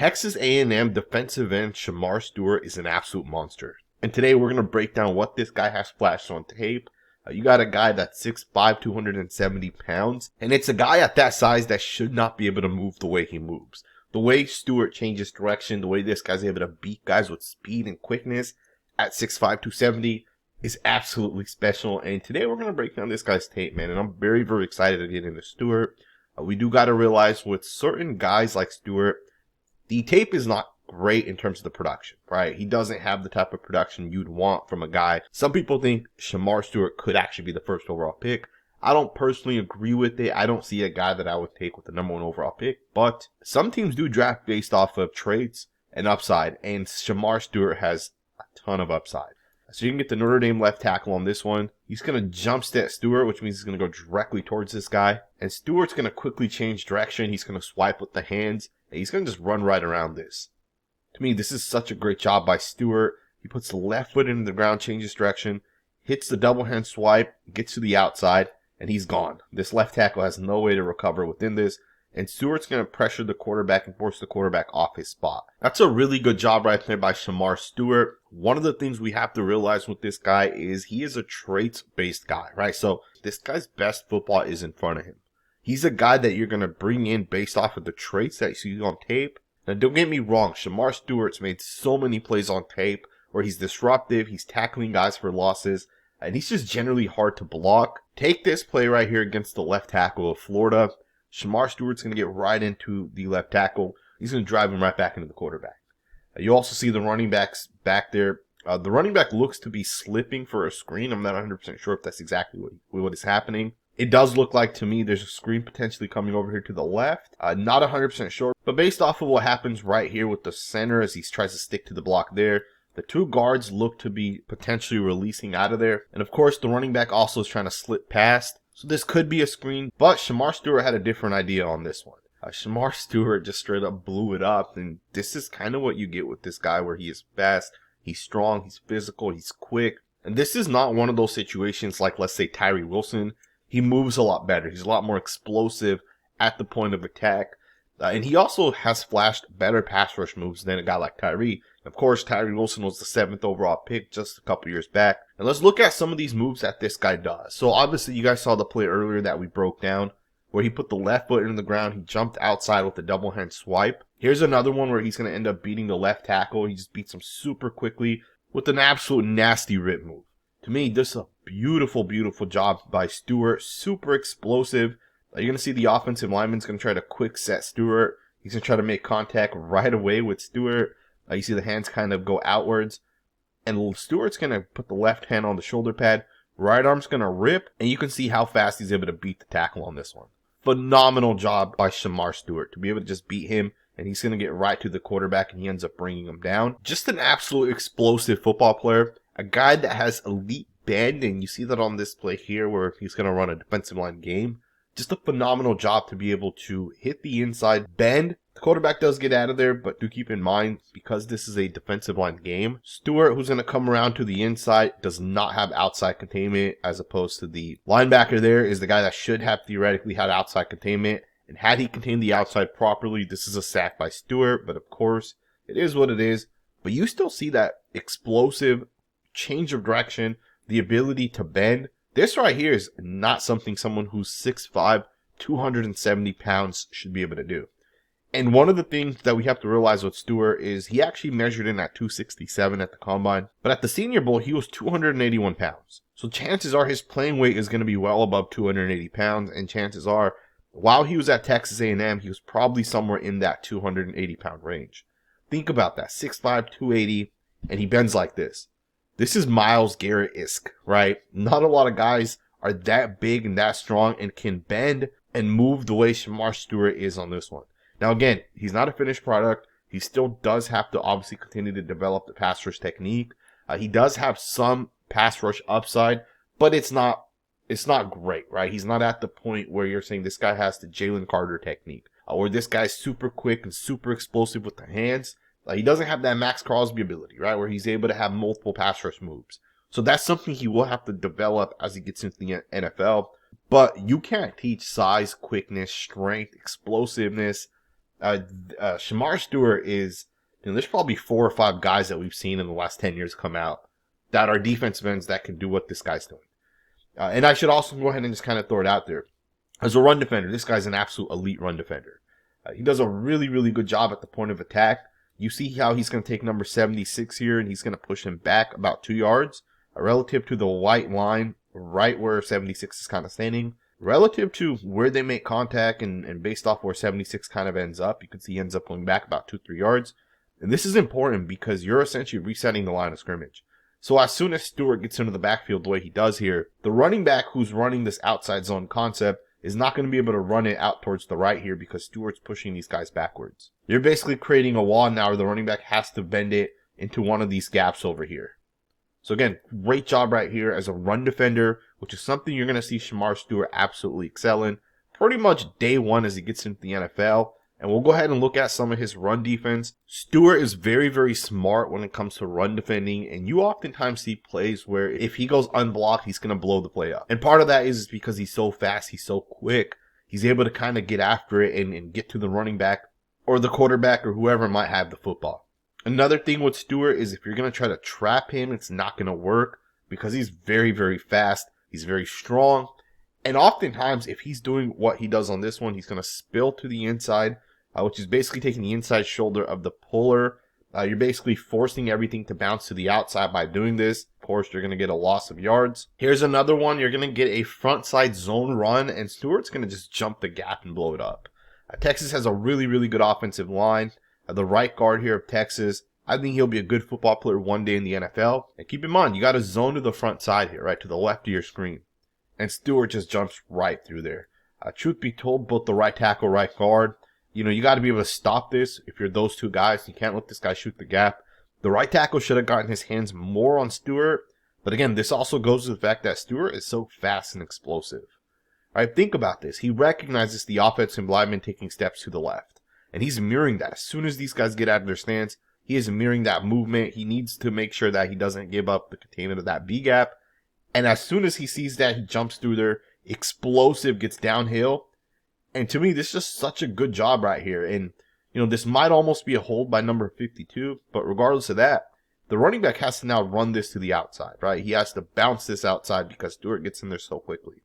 Texas A&M defensive end Shemar Stewart is an absolute monster. And today we're going to break down what this guy has flashed on tape. You got a guy that's 6'5", 270 pounds. And it's a guy at that size that should not be able to move the way he moves. The way Stewart changes direction, the way this guy's able to beat guys with speed and quickness at 6'5", 270 is absolutely special. And today we're going to break down this guy's tape, man. And I'm very, very excited to get into Stewart. We do got to realize with certain guys like Stewart, the tape is not great in terms of the production, right? He doesn't have the type of production you'd want from a guy. Some people think Shemar Stewart could actually be the first overall pick. I don't personally agree with it. I don't see a guy that I would take with the number 1 overall pick, but some teams do draft based off of traits and upside, and Shemar Stewart has a ton of upside. So you can get the Notre Dame left tackle on this one. He's going to jump step Stewart, which means he's going to go directly towards this guy. And Stewart's going to quickly change direction. He's going to swipe with the hands, and he's going to just run right around this. To me, this is such a great job by Stewart. He puts the left foot into the ground, changes direction, hits the double hand swipe, gets to the outside, and he's gone. This left tackle has no way to recover within this. And Stewart's going to pressure the quarterback and force the quarterback off his spot. That's a really good job right there by Shemar Stewart. One of the things we have to realize with this guy is he is a traits-based guy, right? So this guy's best football is in front of him. He's a guy that you're going to bring in based off of the traits that you see on tape. Now, don't get me wrong. Shemar Stewart's made so many plays on tape where he's disruptive, he's tackling guys for losses, and he's just generally hard to block. Take this play right here against the left tackle of Florida. Shemar Stewart's going to get right into the left tackle. He's going to drive him right back into the quarterback. You also see the running backs back there. The running back looks to be slipping for a screen. I'm not 100% sure if that's exactly what is happening. It does look like to me there's a screen potentially coming over here to the left. Not 100% sure. But based off of what happens right here with the center as he tries to stick to the block there, the two guards look to be potentially releasing out of there. And of course, the running back also is trying to slip past. So this could be a screen, but Shemar Stewart had a different idea on this one. Shemar Stewart just straight up blew it up, and this is kind of what you get with this guy where he is fast, he's strong, he's physical, he's quick. And this is not one of those situations like, let's say, Tyree Wilson. He moves a lot better. He's a lot more explosive at the point of attack. And he also has flashed better pass rush moves than a guy like Tyree. Of course, Tyree Wilson was the 7th overall pick just a couple years back. And let's look at some of these moves that this guy does. So obviously, you guys saw the play earlier that we broke down where he put the left foot into the ground. He jumped outside with the double hand swipe. Here's another one where he's going to end up beating the left tackle. He just beats him super quickly with an absolute nasty rip move. To me, this is a beautiful, beautiful job by Stewart. Super explosive. You're going to see the offensive lineman's going to try to quick set Stewart. He's going to try to make contact right away with Stewart. You see the hands kind of go outwards. And Stewart's going to put the left hand on the shoulder pad. Right arm's going to rip. And you can see how fast he's able to beat the tackle on this one. Phenomenal job by Shemar Stewart to be able to just beat him. And he's going to get right to the quarterback and he ends up bringing him down. Just an absolute explosive football player. A guy that has elite bend. And you see that on this play here where he's going to run a defensive line game. Just a phenomenal job to be able to hit the inside, bend. The quarterback does get out of there, but do keep in mind, because this is a defensive line game, Stewart, who's going to come around to the inside, does not have outside containment, as opposed to the linebacker there is the guy that should have theoretically had outside containment. And had he contained the outside properly, this is a sack by Stewart, but of course, it is what it is. But you still see that explosive change of direction, the ability to bend. This right here is not something someone who's 6'5", 270 pounds should be able to do. And one of the things that we have to realize with Stewart is he actually measured in at 267 at the combine. But at the Senior Bowl, he was 281 pounds. So chances are his playing weight is going to be well above 280 pounds. And chances are, while he was at Texas A&M, he was probably somewhere in that 280 pound range. Think about that, 6'5", 280, and he bends like this. This is Myles Garrett-esque, right? Not a lot of guys are that big and that strong and can bend and move the way Shemar Stewart is on this one. Now, again, he's not a finished product. He still does have to obviously continue to develop the pass rush technique. He does have some pass rush upside, but it's not great, right? He's not at the point where you're saying this guy has the Jalen Carter technique, or this guy's super quick and super explosive with the hands. He doesn't have that Max Crosby ability, right, where he's able to have multiple pass rush moves. So that's something he will have to develop as he gets into the NFL. But you can't teach size, quickness, strength, explosiveness, Shemar Stewart is, there's probably 4 or 5 guys that we've seen in the last 10 years come out that are defensive ends that can do what this guy's doing. And I should also go ahead and just kind of throw it out there. As a run defender, this guy's an absolute elite run defender. He does a really, really good job at the point of attack. You see how he's going to take number 76 here, and he's going to push him back about 2 yards relative to the white line right where 76 is kind of standing. Relative to where they make contact and based off where 76 kind of ends up, you can see he ends up going back about 2-3 yards. And this is important because you're essentially resetting the line of scrimmage. So as soon as Stewart gets into the backfield the way he does here, the running back who's running this outside zone concept is not going to be able to run it out towards the right here because Stewart's pushing these guys backwards. You're basically creating a wall now where the running back has to bend it into one of these gaps over here. So again, great job right here as a run defender, which is something you're going to see Shemar Stewart absolutely excel in pretty much day one as he gets into the NFL. And we'll go ahead and look at some of his run defense. Stewart is very, very smart when it comes to run defending. And you oftentimes see plays where if he goes unblocked, he's going to blow the play up. And part of that is because he's so fast, he's so quick. He's able to kind of get after it and get to the running back or the quarterback or whoever might have the football. Another thing with Stewart is if you're going to try to trap him, it's not going to work because he's very, very fast. He's very strong. And oftentimes, if he's doing what he does on this one, he's going to spill to the inside, which is basically taking the inside shoulder of the puller. You're basically forcing everything to bounce to the outside by doing this. Of course, you're going to get a loss of yards. Here's another one. You're going to get a front side zone run, and Stewart's going to just jump the gap and blow it up. Texas has a really, really good offensive line. The right guard here of Texas, I think he'll be a good football player one day in the NFL. And keep in mind, you got a zone to the front side here, right, to the left of your screen. And Stewart just jumps right through there. Truth be told, both the right tackle, right guard, you got to be able to stop this. If you're those two guys, you can't let this guy shoot the gap. The right tackle should have gotten his hands more on Stewart. But again, this also goes to the fact that Stewart is so fast and explosive. All right, think about this. He recognizes the offensive lineman taking steps to the left. And he's mirroring that. As soon as these guys get out of their stance, he is mirroring that movement. He needs to make sure that he doesn't give up the containment of that B gap. And as soon as he sees that, he jumps through there. Explosive, gets downhill. And to me, this is just such a good job right here. And, this might almost be a hold by number 52. But regardless of that, the running back has to now run this to the outside, right? He has to bounce this outside because Stewart gets in there so quickly.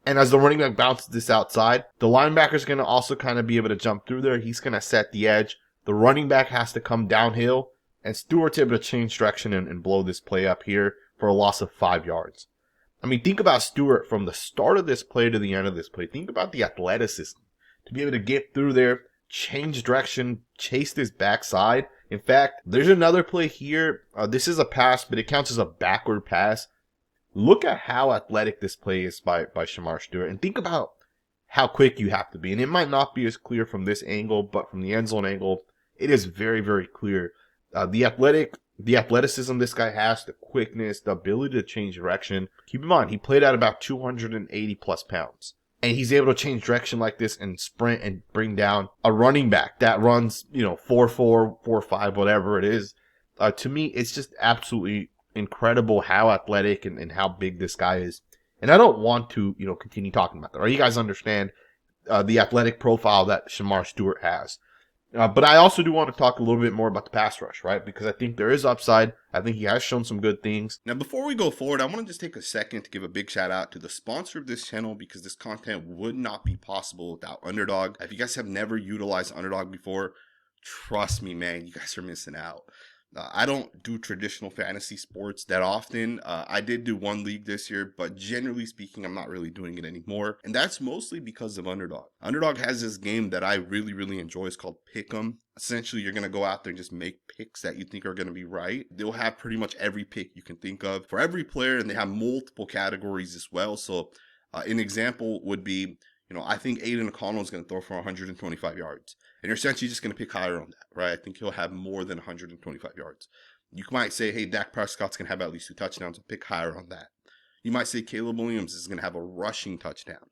And as the running back bounces this outside, the linebacker's going to also kind of be able to jump through there. He's going to set the edge. The running back has to come downhill. And Stewart's able to change direction and blow this play up here for a loss of 5 yards. I mean, think about Stewart from the start of this play to the end of this play. Think about the athleticism to be able to get through there, change direction, chase this backside. In fact, there's another play here. This is a pass, but it counts as a backward pass. Look at how athletic this play is by Shemar Stewart. And think about how quick you have to be. And it might not be as clear from this angle, but from the end zone angle, it is very, very clear. The athleticism this guy has, the quickness, the ability to change direction. Keep in mind, he played at about 280 plus pounds. And he's able to change direction like this and sprint and bring down a running back that runs, 4.4, 4.5, whatever it is. To me, it's just absolutely incredible how athletic and how big this guy is. And I don't want to, continue talking about that. Or you guys understand the athletic profile that Shemar Stewart has. But I also do want to talk a little bit more about the pass rush, right? Because I think there is upside. I think he has shown some good things. Now, before we go forward, I want to just take a second to give a big shout out to the sponsor of this channel because this content would not be possible without Underdog. If you guys have never utilized Underdog before, trust me, man, you guys are missing out. I don't do traditional fantasy sports that often. I did do one league this year, but generally speaking, I'm not really doing it anymore. And that's mostly because of Underdog. Underdog has this game that I really, really enjoy. It's called Pick'em. Essentially, you're going to go out there and just make picks that you think are going to be right. They'll have pretty much every pick you can think of for every player, and they have multiple categories as well. So an example would be, I think Aiden O'Connell is going to throw for 125 yards. And you're essentially just going to pick higher on that, right? I think he'll have more than 125 yards. You might say, hey, Dak Prescott's going to have at least 2 touchdowns. And pick higher on that. You might say Caleb Williams is going to have a rushing touchdown.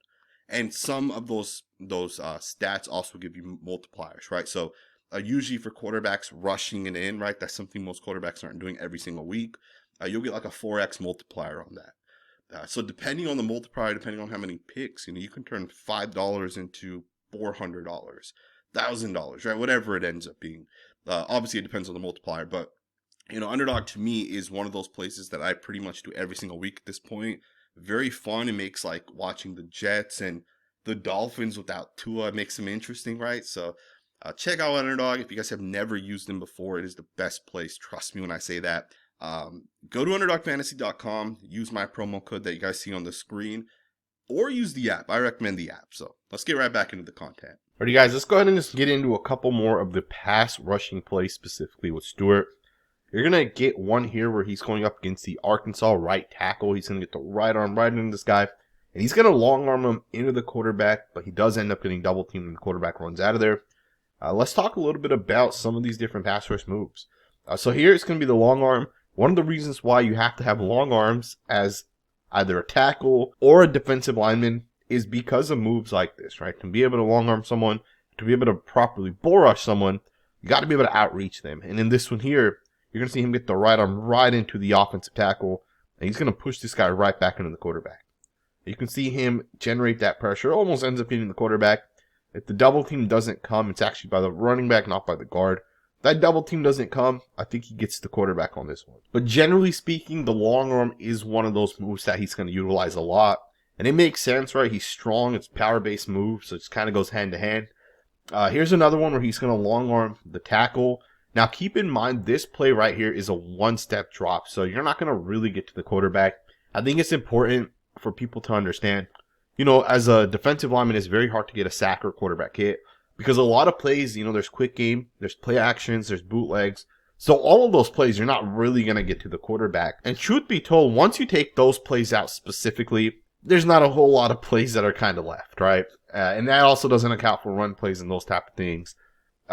And some of those stats also give you multipliers, right? So usually for quarterbacks rushing it in, right? That's something most quarterbacks aren't doing every single week. You'll get like a 4x multiplier on that. So depending on the multiplier, depending on how many picks, you can turn $5 into $400. $1,000, right? Whatever it ends up being. Obviously, it depends on the multiplier, but Underdog to me is one of those places that I pretty much do every single week at this point. Very fun. It makes like watching the Jets and the Dolphins without Tua. It makes them interesting, right? So check out Underdog. If you guys have never used them before, it is the best place. Trust me when I say that. Go to underdogfantasy.com. Use my promo code that you guys see on the screen, or use the app. I recommend the app. So let's get right back into the content. Alrighty, guys, let's go ahead and just get into a couple more of the pass rushing plays specifically with Stewart. You're going to get one here where he's going up against the Arkansas right tackle. He's going to get the right arm right into this guy, and he's going to long arm him into the quarterback, but he does end up getting double teamed and the quarterback runs out of there. Let's talk a little bit about some of these different pass rush moves. So here it's going to be the long arm. One of the reasons why you have to have long arms as either a tackle or a defensive lineman is because of moves like this, right? To be able to long arm someone, to be able to properly bull rush someone, you got to be able to outreach them. And in this one here, you're going to see him get the right arm right into the offensive tackle, and he's going to push this guy right back into the quarterback. You can see him generate that pressure. Almost ends up hitting the quarterback. If the double team doesn't come, it's actually by the running back, not by the guard. If that double team doesn't come, I think he gets the quarterback on this one. But generally speaking, the long arm is one of those moves that he's going to utilize a lot. And it makes sense, right? He's strong. It's power-based move, so it kind of goes hand to hand. Here's another one where he's going to long arm the tackle. Now, keep in mind, this play right here is a one-step drop, so you're not going to really get to the quarterback. I think it's important for people to understand, as a defensive lineman, it's very hard to get a sack or quarterback hit because a lot of plays, there's quick game, there's play actions, there's bootlegs. So all of those plays, you're not really going to get to the quarterback. And truth be told, once you take those plays out specifically, there's not a whole lot of plays that are kind of left, right? And that also doesn't account for run plays and those type of things.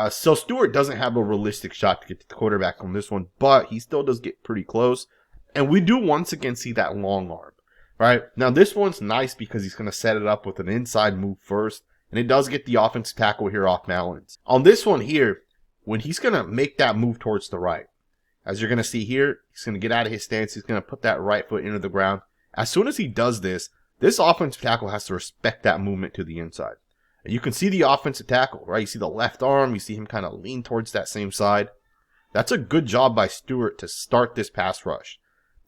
So Stewart doesn't have a realistic shot to get to the quarterback on this one, but he still does get pretty close. And we do once again see that long arm, right? Now this one's nice because he's going to set it up with an inside move first, and it does get the offensive tackle here off balance. On this one here, when he's going to make that move towards the right, as you're going to see here, he's going to get out of his stance. He's going to put that right foot into the ground. As soon as he does this, this offensive tackle has to respect that movement to the inside. And you can see the offensive tackle, right? You see the left arm. You see him kind of lean towards that same side. That's a good job by Stewart to start this pass rush.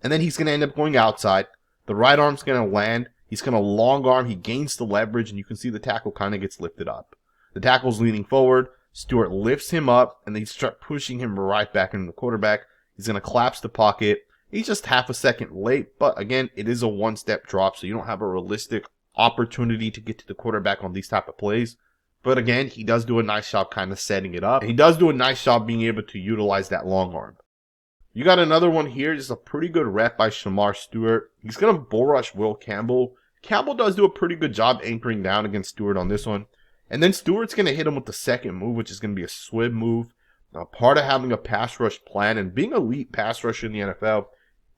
And then he's going to end up going outside. The right arm's going to land. He's going to long arm. He gains the leverage, and you can see the tackle kind of gets lifted up. The tackle's leaning forward. Stewart lifts him up, and they start pushing him right back into the quarterback. He's going to collapse the pocket. He's just half a second late, but again, it is a one-step drop, so you don't have a realistic opportunity to get to the quarterback on these type of plays. But again, he does do a nice job kind of setting it up. And he does do a nice job being able to utilize that long arm. You got another one here. Just a pretty good rep by Shemar Stewart. He's going to bull rush Will Campbell. Campbell does do a pretty good job anchoring down against Stewart on this one. And then Stewart's going to hit him with the second move, which is going to be a swim move. Now, part of having a pass rush plan and being an elite pass rusher in the NFL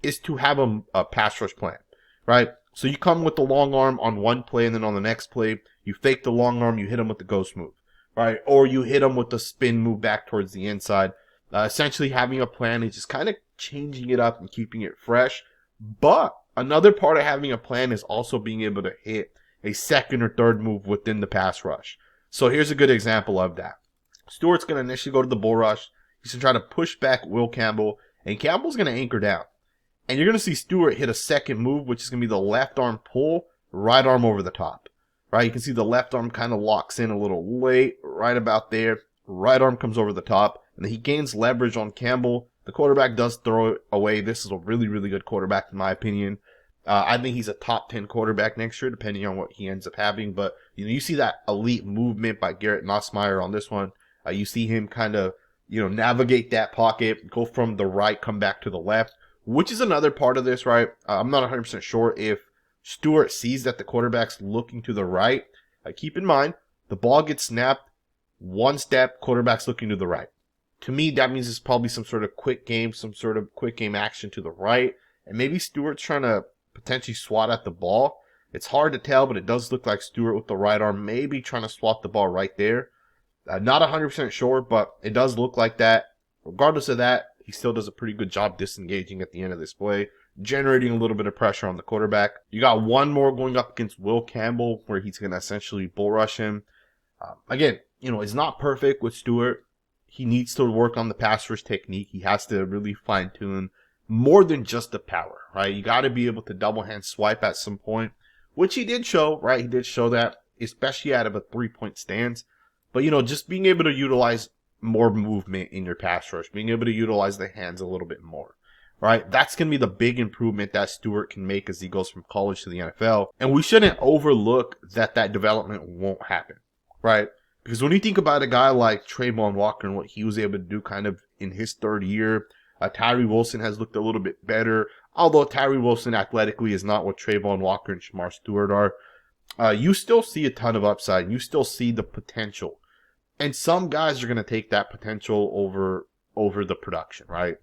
is to have a pass rush plan, right? So you come with the long arm on one play, and then on the next play, you fake the long arm, you hit him with the ghost move, right? Or you hit him with the spin move back towards the inside. Essentially having a plan is just kind of changing it up and keeping it fresh. But another part of having a plan is also being able to hit a second or third move within the pass rush. So here's a good example of that. Stewart's going to initially go to the bull rush. He's going to try to push back Will Campbell, and Campbell's going to anchor down. And you're going to see Stewart hit a second move, which is going to be the left arm pull, right arm over the top. Right? You can see the left arm kind of locks in a little late, right about there. Right arm comes over the top, and then he gains leverage on Campbell. The quarterback does throw it away. This is a really, really good quarterback in my opinion. I think he's a top 10 quarterback next year, depending on what he ends up having. But you see that elite movement by Garrett Nussmeier on this one. You see him kind of navigate that pocket, go from the right, come back to the left, which is another part of this, right? I'm not 100% sure if Stewart sees that the quarterback's looking to the right. Keep in mind, the ball gets snapped, one step, quarterback's looking to the right. To me, that means it's probably some sort of quick game action to the right. And maybe Stewart's trying to potentially swat at the ball. It's hard to tell, but it does look like Stewart with the right arm maybe trying to swat the ball right there. Not 100% sure, but it does look like that. Regardless of that, he still does a pretty good job disengaging at the end of this play, generating a little bit of pressure on the quarterback. You got one more going up against Will Campbell, where he's going to essentially bull rush him. Again, is not perfect with Stewart. He needs to work on the pass rush technique. He has to really fine tune more than just the power, right? You got to be able to double hand swipe at some point, which he did show, right? He did show that, especially out of a 3-point stance. But, just being able to utilize more movement in your pass rush, being able to utilize the hands a little bit more, right? That's going to be the big improvement that Stewart can make as he goes from college to the NFL. And we shouldn't overlook that development won't happen, right? Because when you think about a guy like Trayvon Walker and what he was able to do kind of in his third year, Tyree Wilson has looked a little bit better. Although Tyree Wilson athletically is not what Trayvon Walker and Shemar Stewart are, you still see a ton of upside. You still see the potential. And some guys are going to take that potential over the production, right?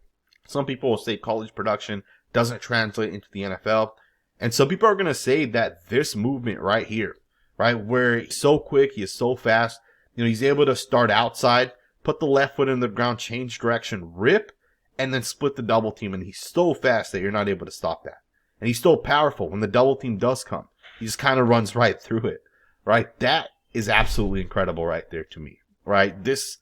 Some people will say college production doesn't translate into the NFL. And some people are going to say that this movement right here, right, where he's so quick, he is so fast, he's able to start outside, put the left foot in the ground, change direction, rip, and then split the double team. And he's so fast that you're not able to stop that. And he's so powerful when the double team does come. He just kind of runs right through it, right? That is absolutely incredible right there to me, right? This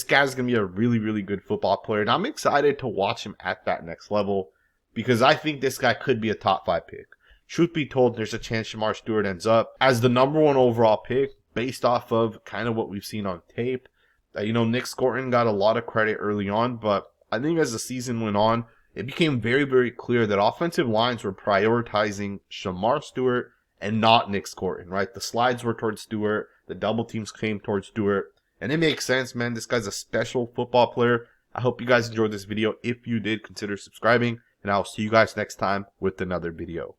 guy's going to be a really, really good football player. And I'm excited to watch him at that next level because I think this guy could be a top 5 pick. Truth be told, there's a chance Shemar Stewart ends up as the number 1 overall pick based off of kind of what we've seen on tape. Nick Scorton got a lot of credit early on, but I think as the season went on, it became very, very clear that offensive lines were prioritizing Shemar Stewart and not Nick Scorton, right? The slides were towards Stewart. The double teams came towards Stewart. And it makes sense, man. This guy's a special football player. I hope you guys enjoyed this video. If you did, consider subscribing. And I'll see you guys next time with another video.